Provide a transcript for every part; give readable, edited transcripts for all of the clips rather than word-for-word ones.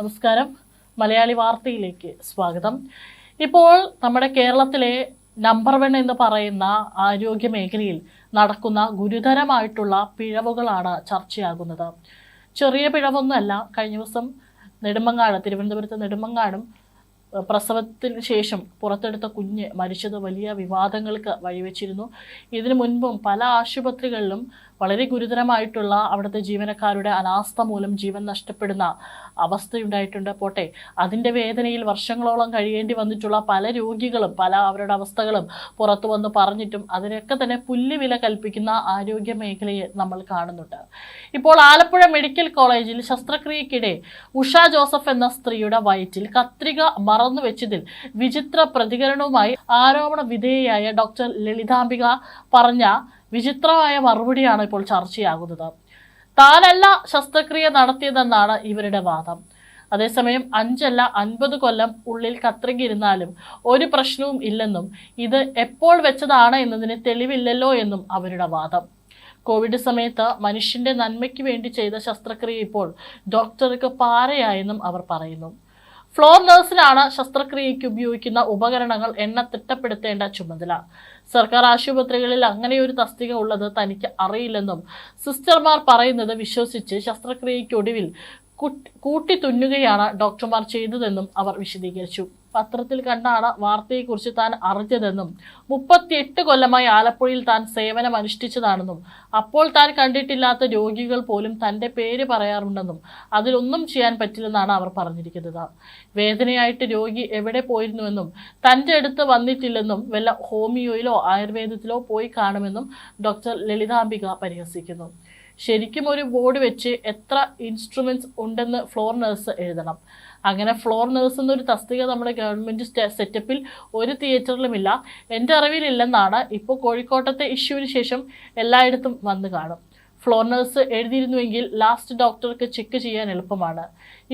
നമസ്കാരം. മലയാളി വാർത്തയിലേക്ക് സ്വാഗതം. ഇപ്പോൾ നമ്മുടെ കേരളത്തിലെ നമ്പർ 1 എന്ന് പറയുന്ന ആരോഗ്യ മേഖലയിൽ നടക്കുന്ന ഗുരുതരമായിട്ടുള്ള പിഴവുകളാണ് ചർച്ചയാകുന്നത്. ചെറിയ പിഴവൊന്നുമല്ല. കഴിഞ്ഞ ദിവസം തിരുവനന്തപുരത്ത് നെടുമങ്ങാടും പ്രസവത്തിന് ശേഷം പുറത്തെടുത്ത കുഞ്ഞ് മരിച്ചത് വലിയ വിവാദങ്ങൾക്ക് വഴിവെച്ചിരുന്നു. ഇതിനു മുൻപും പല ആശുപത്രികളിലും വളരെ ഗുരുതരമായിട്ടുള്ള അവിടുത്തെ ജീവനക്കാരുടെ അനാസ്ഥ മൂലം ജീവൻ നഷ്ടപ്പെടുന്ന അവസ്ഥയുണ്ടായിട്ടുണ്ട്. പോട്ടെ, അതിൻ്റെ വേദനയിൽ വർഷങ്ങളോളം കഴിയേണ്ടി വന്നിട്ടുള്ള പല രോഗികളും അവരുടെ അവസ്ഥകളും പുറത്തു വന്ന് പറഞ്ഞിട്ടും അതിനൊക്കെ തന്നെ പുല്ലുവില കൽപ്പിക്കുന്ന ആരോഗ്യ മേഖലയെ നമ്മൾ കാണുന്നുണ്ട്. ഇപ്പോൾ ആലപ്പുഴ മെഡിക്കൽ കോളേജിൽ ശസ്ത്രക്രിയക്കിടെ ഉഷ ജോസഫ് എന്ന സ്ത്രീയുടെ വയറ്റിൽ കത്രിക മറന്നു വെച്ചതിൽ വിചിത്ര പ്രതികരണവുമായി ആരോപണ വിധേയയായ ഡോക്ടർ ലളിതാംബിക പറഞ്ഞ വിചിത്രമായ മറുപടിയാണ് ഇപ്പോൾ ചർച്ചയാകുന്നത്. താനല്ല ശസ്ത്രക്രിയ നടത്തിയതെന്നാണ് ഇവരുടെ വാദം. അതേസമയം 5 അല്ല 50 കൊല്ലം ഉള്ളിൽ കത്രിക ഇരുന്നാലും ഒരു പ്രശ്നവും ഇല്ലെന്നും ഇത് എപ്പോൾ വെച്ചതാണ് എന്നതിന് തെളിവില്ലല്ലോ എന്നും അവരുടെ വാദം. കോവിഡ് സമയത്ത് മനുഷ്യന്റെ നന്മയ്ക്ക് വേണ്ടി ചെയ്ത ശസ്ത്രക്രിയ ഇപ്പോൾ ഡോക്ടർക്ക് പാരയായെന്നും അവർ പറയുന്നു. ഫ്ലോർ നഴ്സിനാണ് ശസ്ത്രക്രിയയ്ക്ക് ഉപയോഗിക്കുന്ന ഉപകരണങ്ങൾ തിട്ടപ്പെടുത്തേണ്ട ചുമതല. സർക്കാർ ആശുപത്രികളിൽ അങ്ങനെയൊരു തസ്തിക ഉള്ളത് തനിക്ക് അറിയില്ലെന്നും സിസ്റ്റർമാർ പറയുന്നത് വിശ്വസിച്ച് ശസ്ത്രക്രിയയ്ക്കൊടുവിൽ കൂട്ടിത്തുന്നുകയാണ് ഡോക്ടർമാർ ചെയ്തതെന്നും അവർ വിശദീകരിച്ചു. പത്രത്തിൽ കണ്ടാണ് വാർത്തയെക്കുറിച്ച് താൻ അറിഞ്ഞതെന്നും 38 കൊല്ലമായി ആലപ്പുഴയിൽ താൻ സേവനം അനുഷ്ഠിച്ചതാണെന്നും അപ്പോൾ താൻ കണ്ടിട്ടില്ലാത്ത രോഗികൾ പോലും തൻ്റെ പേര് പറയാറുണ്ടെന്നും അതിലൊന്നും ചെയ്യാൻ പറ്റില്ലെന്നാണ് അവർ പറഞ്ഞിരിക്കുന്നത്. വേദനയായിട്ട് രോഗി എവിടെ പോയിരുന്നുവെന്നും തൻ്റെ അടുത്ത് വന്നിട്ടില്ലെന്നും വല്ല ഹോമിയോയിലോ ആയുർവേദത്തിലോ പോയി കാണുമെന്നും ഡോക്ടർ ലളിതാംബിക പരിഹസിക്കുന്നു. ശരിക്കും ഒരു ബോർഡ് വെച്ച് എത്ര ഇൻസ്ട്രുമെന്റ്സ് ഉണ്ടെന്ന് ഫ്ലോർ നഴ്സ് എഴുതണം. അങ്ങനെ ഫ്ലോർ നഴ്സ് എന്നൊരു തസ്തിക നമ്മുടെ ഗവൺമെൻറ് സെറ്റപ്പിൽ ഒരു തിയേറ്ററിലുമില്ല. എൻ്റെ അറിവിലില്ലെന്നാണ് ഇപ്പോൾ കോഴിക്കോട്ടത്തെ ഇഷ്യൂവിന് ശേഷം എല്ലായിടത്തും വന്നു കാണും. ഫ്ലോർ നഴ്സ് എഴുതിയിരുന്നുവെങ്കിൽ ലാസ്റ്റ് ഡോക്ടർക്ക് ചെക്ക് ചെയ്യാൻ എളുപ്പമാണ്.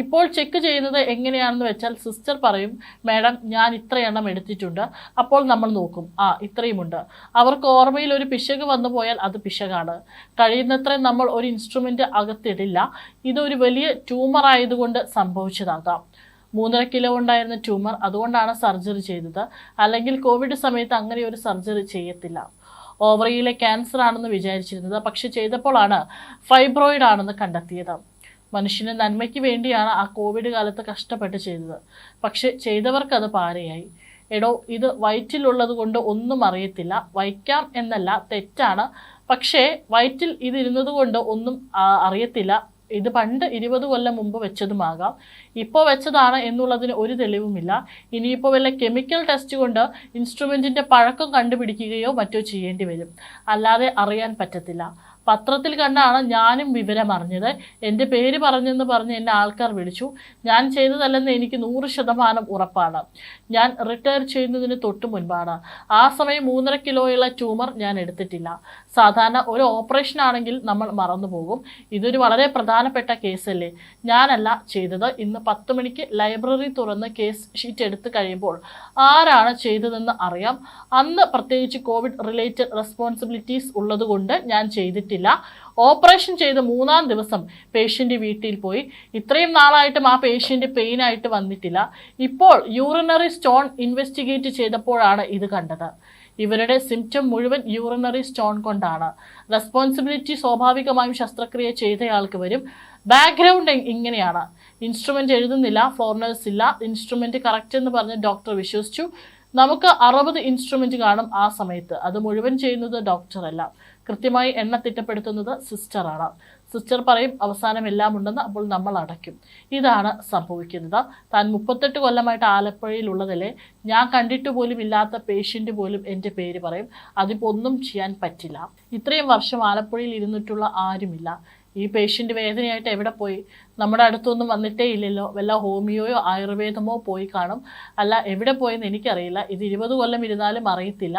ഇപ്പോൾ ചെക്ക് ചെയ്യുന്നത് എങ്ങനെയാണെന്ന് വെച്ചാൽ സിസ്റ്റർ പറയും, മാഡം ഞാൻ ഇത്ര എണ്ണം എടുത്തിട്ടുണ്ട്. അപ്പോൾ നമ്മൾ നോക്കും, ഇത്രയുമുണ്ട്. അവർക്ക് ഓർമ്മയിൽ ഒരു പിശക് വന്നു പോയാൽ അത് പിശകാണ്. കഴിയുന്നത്ര നമ്മൾ ഒരു ഇൻസ്ട്രുമെൻ്റ് അകത്തിടില്ല. ഇതൊരു വലിയ ട്യൂമർ ആയതുകൊണ്ട് സംഭവിച്ചതാകാം. 3.5 കിലോ ഉണ്ടായിരുന്ന ട്യൂമർ, അതുകൊണ്ടാണ് സർജറി ചെയ്തത്. അല്ലെങ്കിൽ കോവിഡ് സമയത്ത് അങ്ങനെ ഒരു സർജറി ചെയ്യത്തില്ല. ഓവറിയിലെ ക്യാൻസർ ആണെന്ന് വിചാരിച്ചിരുന്നത്, പക്ഷെ ചെയ്തപ്പോഴാണ് ഫൈബ്രോയിഡ് ആണെന്ന് കണ്ടെത്തിയത്. മനുഷ്യന് നന്മയ്ക്ക് വേണ്ടിയാണ് ആ കോവിഡ് കാലത്ത് കഷ്ടപ്പെട്ട് ചെയ്തത്. പക്ഷെ ചെയ്തവർക്ക് അത് പാരയായി. എടോ, ഇത് വയറ്റിലുള്ളത് കൊണ്ട് ഒന്നും അറിയത്തില്ല. വയ്ക്കാം എന്നല്ല, തെറ്റാണ്. പക്ഷേ വയറ്റിൽ ഇതിരുന്നത് കൊണ്ട് ഒന്നും അറിയത്തില്ല. ഇത് പണ്ട് 20 കൊല്ലം മുമ്പ് വെച്ചതുമാകാം. ഇപ്പോൾ വെച്ചതാണ് എന്നുള്ളതിന് ഒരു തെളിവുമില്ല. ഇനിയിപ്പോൾ വല്ല കെമിക്കൽ ടെസ്റ്റ് കൊണ്ട് ഇൻസ്ട്രുമെൻറ്റിൻ്റെ പഴക്കം കണ്ടുപിടിക്കുകയോ മറ്റോ ചെയ്യേണ്ടി വരും. അല്ലാതെ അറിയാൻ പറ്റത്തില്ല. പത്രത്തിൽ കണ്ടാണ് ഞാനും വിവരം അറിഞ്ഞത്. എൻ്റെ പേര് പറഞ്ഞെന്ന് പറഞ്ഞ് എന്നെ ആൾക്കാർ വിളിച്ചു. ഞാൻ ചെയ്തതല്ലെന്ന് എനിക്ക് 100% ഉറപ്പാണ്. ഞാൻ റിട്ടയർ ചെയ്യുന്നതിന് തൊട്ട് മുൻപാണ്. ആ സമയം 3.5 കിലോയുള്ള ട്യൂമർ ഞാൻ എടുത്തിട്ടില്ല. സാധാരണ ഒരു ഓപ്പറേഷൻ ആണെങ്കിൽ നമ്മൾ മറന്നു പോകും. ഇതൊരു വളരെ പ്രധാനപ്പെട്ട കേസല്ലേ. ഞാനല്ല ചെയ്തത്. ഇന്ന് 10 മണിക്ക് ലൈബ്രറി തുറന്ന് കേസ് ഷീറ്റ് എടുത്ത് കഴിയുമ്പോൾ ആരാണ് ചെയ്തതെന്ന് അറിയാം. അന്ന് പ്രത്യേകിച്ച് കോവിഡ് റിലേറ്റഡ് റെസ്പോൺസിബിലിറ്റീസ് ഉള്ളതുകൊണ്ട് ഞാൻ ചെയ്തിട്ടില്ല. ഓപ്പറേഷൻ ചെയ്ത് 3-ാം ദിവസം പേഷ്യൻ്റ് വീട്ടിൽ പോയി. ഇത്രയും നാളായിട്ടും ആ പേഷ്യൻ്റ് പെയിനായിട്ട് വന്നിട്ടില്ല. ഇപ്പോൾ യൂറിനറി സ്റ്റോൺ ഇൻവെസ്റ്റിഗേറ്റ് ചെയ്തപ്പോഴാണ് ഇത് കണ്ടത്. ഇവരുടെ സിംറ്റം മുഴുവൻ യൂറിനറി സ്റ്റോൺ കൊണ്ടാണ്. റെസ്പോൺസിബിലിറ്റി സ്വാഭാവികമായും ശസ്ത്രക്രിയ ചെയ്തയാൾക്ക് വരും. ബാക്ക്ഗ്രൗണ്ട് ഇങ്ങനെയാണ്. ഇൻസ്ട്രുമെൻ്റ് എഴുതുന്നില്ല, ഫ്ലോർ നഴ്സ് ഇല്ല, ഇൻസ്ട്രുമെൻ്റ് കറക്റ്റ് എന്ന് പറഞ്ഞ് ഡോക്ടർ വിശ്വസിച്ചു. നമുക്ക് 60 ഇൻസ്ട്രുമെൻ്റ് കാണും ആ സമയത്ത്. അത് മുഴുവൻ ചെയ്യുന്നത് ഡോക്ടറല്ല. കൃത്യമായി തിട്ടപ്പെടുത്തുന്നത് സിസ്റ്ററാണ്. സിസ്റ്റർ പറയും അവസാനം എല്ലാം ഉണ്ടെന്ന്. അപ്പോൾ നമ്മൾ അടയ്ക്കും. ഇതാണ് സംഭവിക്കുന്നത്. താൻ 38 കൊല്ലമായിട്ട് ആലപ്പുഴയിലുള്ളതല്ലേ, ഞാൻ കണ്ടിട്ട് പോലും ഇല്ലാത്ത പേഷ്യൻ്റ് പോലും എൻ്റെ പേര് പറയും. അതിപ്പോൾ ഒന്നും ചെയ്യാൻ പറ്റില്ല. ഇത്രയും വർഷം ആലപ്പുഴയിൽ ഇരുന്നിട്ടുള്ള ആരുമില്ല. ഈ പേഷ്യൻ്റ് വേദനയായിട്ട് എവിടെ പോയി? നമ്മുടെ അടുത്തൊന്നും വന്നിട്ടേ ഇല്ലല്ലോ. വല്ല ഹോമിയോയോ ആയുർവേദമോ പോയി കാണും. അല്ല എവിടെ പോയെന്ന് എനിക്കറിയില്ല. ഇത് 20 കൊല്ലം ഇരുന്നാലും അറിയത്തില്ല.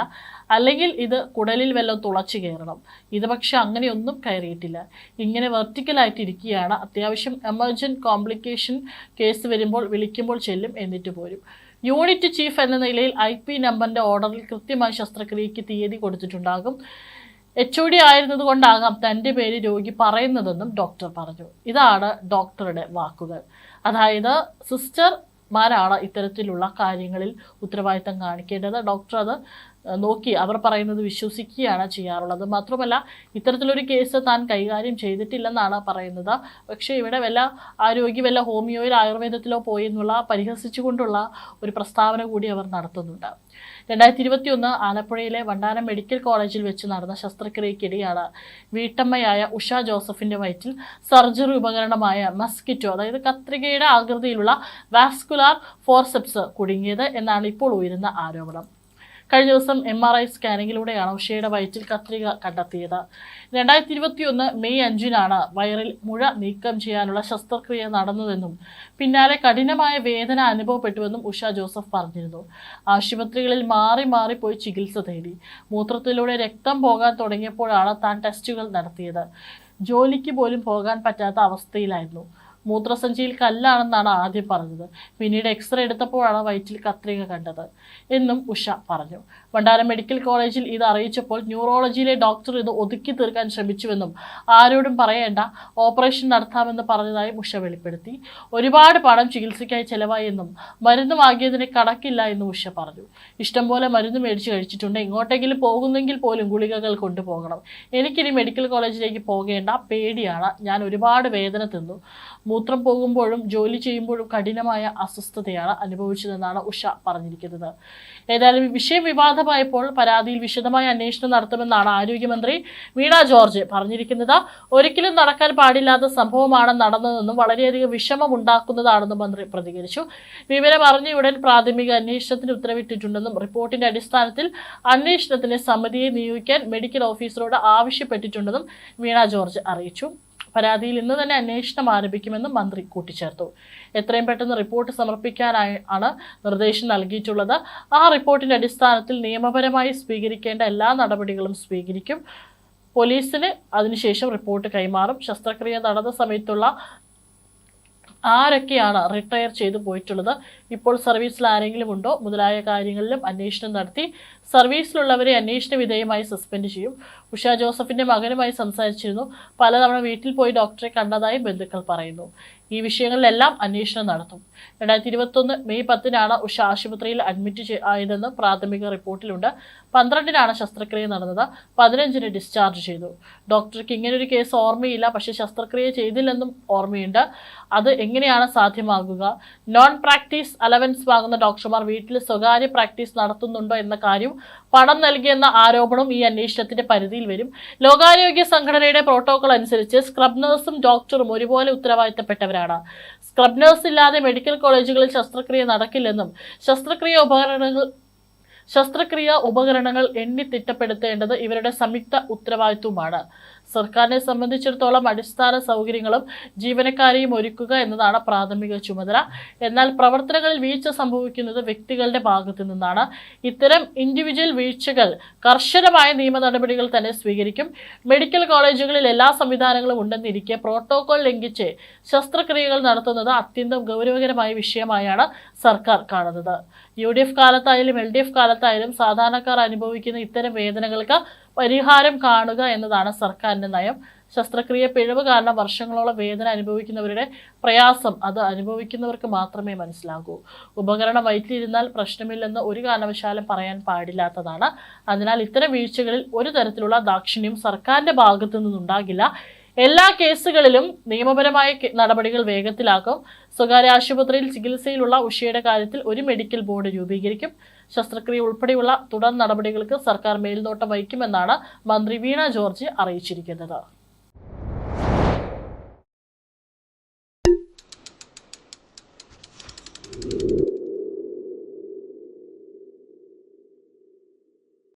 അല്ലെങ്കിൽ ഇത് കുടലിൽ വല്ലതും തുളച്ചു കയറണം. ഇത് പക്ഷെ അങ്ങനെയൊന്നും കയറിയിട്ടില്ല. ഇങ്ങനെ വെർട്ടിക്കലായിട്ട് ഇരിക്കുകയാണ്. അത്യാവശ്യം എമർജൻറ്റ് കോംപ്ലിക്കേഷൻ കേസ് വരുമ്പോൾ വിളിക്കുമ്പോൾ ചെല്ലും, എന്നിട്ട് പോരും. യൂണിറ്റ് ചീഫ് എന്ന നിലയിൽ IP നമ്പറിൻ്റെ ഓർഡറിൽ കൃത്യമായി ശസ്ത്രക്രിയയ്ക്ക് തീയതി കൊടുത്തിട്ടുണ്ടാകും. HOD ആയിരുന്നതുകൊണ്ടാകാം തൻ്റെ പേര് രോഗി പറയുന്നതെന്നും ഡോക്ടർ പറഞ്ഞു. ഇതാണ് ഡോക്ടറുടെ വാക്കുകൾ. അതായത് സിസ്റ്റർമാരാണ് ഇത്തരത്തിലുള്ള കാര്യങ്ങളിൽ ഉത്തരവാദിത്തം കാണിക്കേണ്ടത്. ഡോക്ടർ അത് നോക്കി അവർ പറയുന്നത് വിശ്വസിക്കുകയാണ് ചെയ്യാറുള്ളത്. മാത്രമല്ല ഇത്തരത്തിലൊരു കേസ് താൻ കൈകാര്യം ചെയ്തിട്ടില്ലെന്നാണ് പറയുന്നത്. പക്ഷേ ഇവിടെ വല്ല ഹോമിയോയിൽ ആയുർവേദത്തിലോ പോയി എന്നുള്ള പരിഹസിച്ചുകൊണ്ടുള്ള ഒരു പ്രസ്താവന കൂടി അവർ നടത്തുന്നുണ്ട്. 2021 ആലപ്പുഴയിലെ വണ്ടാനം മെഡിക്കൽ കോളേജിൽ വെച്ച് നടന്ന ശസ്ത്രക്രിയക്കിടെയാണ് വീട്ടമ്മയായ ഉഷ ജോസഫിന്റെ വയറ്റിൽ സർജറി ഉപകരണമായ മസ്കിറ്റോ, അതായത് കത്രികയുടെ ആകൃതിയിലുള്ള വാസ്കുലാർ ഫോർസെപ്സ് കുടുങ്ങിയത് എന്നാണ് ഇപ്പോൾ ഉയരുന്ന ആരോപണം. കഴിഞ്ഞ ദിവസം MRI സ്കാനിങ്ങിലൂടെയാണ് ഉഷയുടെ വയറ്റിൽ കത്രിക കണ്ടെത്തിയത്. 2021 മെയ് 5-നാണ് വയറിൽ മുഴ നീക്കം ചെയ്യാനുള്ള ശസ്ത്രക്രിയ നടന്നതെന്നും പിന്നാലെ കഠിനമായ വേദന അനുഭവപ്പെട്ടുവെന്നും ഉഷ ജോസഫ് പറഞ്ഞിരുന്നു. ആശുപത്രികളിൽ മാറി പോയി ചികിത്സ തേടി. മൂത്രത്തിലൂടെ രക്തം പോകാൻ തുടങ്ങിയപ്പോഴാണ് താൻ ടെസ്റ്റുകൾ നടത്തിയത്. ജോലിക്ക് പോലും പോകാൻ പറ്റാത്ത അവസ്ഥയിലായിരുന്നു. മൂത്രസഞ്ചിയിൽ കല്ലാണെന്നാണ് ആദ്യം പറഞ്ഞത്. പിന്നീട് എക്സ്റേ എടുത്തപ്പോഴാണ് വയറ്റിൽ കത്രിക കണ്ടത് എന്നും ഉഷ പറഞ്ഞു. വണ്ടാനം മെഡിക്കൽ കോളേജിൽ ഇത് അറിയിച്ചപ്പോൾ ന്യൂറോളജിയിലെ ഡോക്ടർ ഇത് ഒതുക്കി തീർക്കാൻ ശ്രമിച്ചുവെന്നും ആരോടും പറയേണ്ട, ഓപ്പറേഷൻ നടത്താമെന്ന് പറഞ്ഞതായും ഉഷ വെളിപ്പെടുത്തി. ഒരുപാട് പണം ചികിത്സയ്ക്കായി ചെലവായി എന്നും മരുന്ന് വാങ്ങിയതിന് കണക്കില്ല എന്നും ഉഷ പറഞ്ഞു. ഇഷ്ടം പോലെ മരുന്ന് മേടിച്ച് കഴിച്ചിട്ടുണ്ട്. എങ്ങോട്ടെങ്കിലും പോകുന്നെങ്കിൽ പോലും ഗുളികകൾ കൊണ്ടുപോകണം. എനിക്കിനി മെഡിക്കൽ കോളേജിലേക്ക് പോകേണ്ട, പേടിയാണ്. ഞാൻ ഒരുപാട് വേദന തിന്നു. മൂത്രം പോകുമ്പോഴും ജോലി ചെയ്യുമ്പോഴും കഠിനമായ അസ്വസ്ഥതയാണ് അനുഭവിച്ചതെന്നാണ് ഉഷ പറഞ്ഞിരിക്കുന്നത്. ഏതായാലും വിഷയം വിവാദമായപ്പോൾ പരാതിയിൽ വിശദമായ അന്വേഷണം നടത്തുമെന്നാണ് ആരോഗ്യമന്ത്രി വീണ ജോർജ് പറഞ്ഞിരിക്കുന്നത്. ഒരിക്കലും നടക്കാൻ പാടില്ലാത്ത സംഭവമാണ് നടന്നതെന്നും വളരെയധികം വിഷമമുണ്ടാക്കുന്നതാണെന്നും മന്ത്രി പ്രതികരിച്ചു. വിവരം അറിഞ്ഞ ഉടൻ പ്രാഥമിക അന്വേഷണത്തിന് ഉത്തരവിട്ടിട്ടുണ്ടെന്നും റിപ്പോർട്ടിന്റെ അടിസ്ഥാനത്തിൽ അന്വേഷണത്തിന് സമിതിയെ നിയോഗിക്കാൻ മെഡിക്കൽ ഓഫീസറോട് ആവശ്യപ്പെട്ടിട്ടുണ്ടെന്നും വീണ ജോർജ് അറിയിച്ചു. പരാതിയിൽ ഇന്ന് തന്നെ അന്വേഷണം ആരംഭിക്കുമെന്നും മന്ത്രി കൂട്ടിച്ചേർത്തു. എത്രയും പെട്ടെന്ന് റിപ്പോർട്ട് സമർപ്പിക്കാനാണ് നിർദ്ദേശം നൽകിയിട്ടുള്ളത്. ആ റിപ്പോർട്ടിന്റെ അടിസ്ഥാനത്തിൽ നിയമപരമായി സ്വീകരിക്കേണ്ട എല്ലാ നടപടികളും സ്വീകരിക്കും. പോലീസിന് അതിനുശേഷം റിപ്പോർട്ട് കൈമാറും. ശസ്ത്രക്രിയ നടന്ന സമയത്തുള്ള ആരൊക്കെയാണ് റിട്ടയർ ചെയ്തു പോയിട്ടുള്ളത്, ഇപ്പോൾ സർവീസിൽ ആരെങ്കിലും ഉണ്ടോ മുതലായ കാര്യങ്ങളിലും അന്വേഷണം നടത്തി സർവീസിലുള്ളവരെ അന്വേഷണ വിധേയമായി സസ്പെൻഡ് ചെയ്യും. ഉഷ ജോസഫിന്റെ മകനുമായി സംസാരിച്ചിരുന്നു. പലതവണ വീട്ടിൽ പോയി ഡോക്ടറെ കണ്ടതായി ബന്ധുക്കൾ പറയുന്നു. ഈ വിഷയങ്ങളിലെല്ലാം അന്വേഷണം നടത്തും. 2021 മെയ് 10-നാണ് ഉഷ ആശുപത്രിയിൽ അഡ്മിറ്റ് ആയതെന്ന് പ്രാഥമിക റിപ്പോർട്ടിലുണ്ട്. 12-നാണ് ശസ്ത്രക്രിയ നടന്നത്. 15-ന് ഡിസ്ചാർജ് ചെയ്തു. ഡോക്ടർക്ക് ഇങ്ങനൊരു കേസ് ഓർമ്മയില്ല, പക്ഷേ ശസ്ത്രക്രിയ ചെയ്തില്ലെന്നും ഓർമ്മയുണ്ട്. അത് എങ്ങനെയാണ് സാധ്യമാകുക? നോൺ പ്രാക്ടീസ് അലവൻസ് വാങ്ങുന്ന ഡോക്ടർമാർ വീട്ടിൽ സ്വകാര്യ പ്രാക്ടീസ് നടത്തുന്നുണ്ടോ എന്ന കാര്യം പണം നൽകിയെന്ന ആരോപണം ഈ അന്വേഷണത്തിന്റെ പരിധിയിൽ വരും. ലോകാരോഗ്യ സംഘടനയുടെ പ്രോട്ടോകോൾ അനുസരിച്ച് സ്ക്രബ് നഴ്സും ഡോക്ടറും ഒരുപോലെ ഉത്തരവാദിത്തപ്പെട്ടവരാണ്. സ്ക്രബ് നഴ്സ് ഇല്ലാതെ മെഡിക്കൽ കോളേജുകളിൽ ശസ്ത്രക്രിയ നടക്കില്ലെന്നും ശസ്ത്രക്രിയ ഉപകരണങ്ങൾ എണ്ണി തിട്ടപ്പെടുത്തേണ്ടത് ഇവരുടെ സംയുക്ത ഉത്തരവാദിത്വമാണ്. സർക്കാരിനെ സംബന്ധിച്ചിടത്തോളം അടിസ്ഥാന സൗകര്യങ്ങളും ജീവനക്കാരെയും ഒരുക്കുക എന്നതാണ് പ്രാഥമിക ചുമതല. എന്നാൽ പ്രവർത്തനങ്ങളിൽ വീഴ്ച സംഭവിക്കുന്നത് വ്യക്തികളുടെ ഭാഗത്തു നിന്നാണ്. ഇത്തരം ഇൻഡിവിജ്വൽ വീഴ്ചകൾ കർശനമായ നിയമ നടപടികൾ തന്നെ സ്വീകരിക്കും. മെഡിക്കൽ കോളേജുകളിൽ എല്ലാ സംവിധാനങ്ങളും ഉണ്ടെന്നിരിക്കെ പ്രോട്ടോകോൾ ലംഘിച്ച് ശസ്ത്രക്രിയകൾ നടത്തുന്നത് അത്യന്തം ഗൗരവകരമായ വിഷയമായാണ് സർക്കാർ കാണുന്നത്. UDF കാലത്തായാലും LDF കാലത്തായാലും സാധാരണക്കാർ അനുഭവിക്കുന്ന ഇത്തരം വേദനകൾക്ക് പരിഹാരം കാണുക എന്നതാണ് സർക്കാരിന്റെ നയം. ശസ്ത്രക്രിയ പിഴവ് കാരണം വർഷങ്ങളോളം വേദന അനുഭവിക്കുന്നവരുടെ പ്രയാസം അത് അനുഭവിക്കുന്നവർക്ക് മാത്രമേ മനസ്സിലാകൂ. ഉപകരണം വയറ്റിലിരുന്നാൽ പ്രശ്നമില്ലെന്ന് ഒരു കാരണവശാലും പറയാൻ പാടില്ലാത്തതാണ്. അതിനാൽ ഇത്തരം വീഴ്ചകളിൽ ഒരു തരത്തിലുള്ള ദാക്ഷിണ്യം സർക്കാരിന്റെ ഭാഗത്തു നിന്നുണ്ടാകില്ല. എല്ലാ കേസുകളിലും നിയമപരമായ നടപടികൾ വേഗത്തിലാക്കും. സ്വകാര്യ ആശുപത്രിയിൽ ചികിത്സയിലുള്ള ഉഷയുടെ കാര്യത്തിൽ ഒരു മെഡിക്കൽ ബോർഡ് രൂപീകരിക്കും. ശസ്ത്രക്രിയ ഉൾപ്പെടെയുള്ള തുടർ നടപടികൾക്ക് സർക്കാർ മേൽനോട്ടം വഹിക്കുമെന്നാണ് മന്ത്രി വീണ ജോർജ് അറിയിച്ചിരിക്കുന്നത്.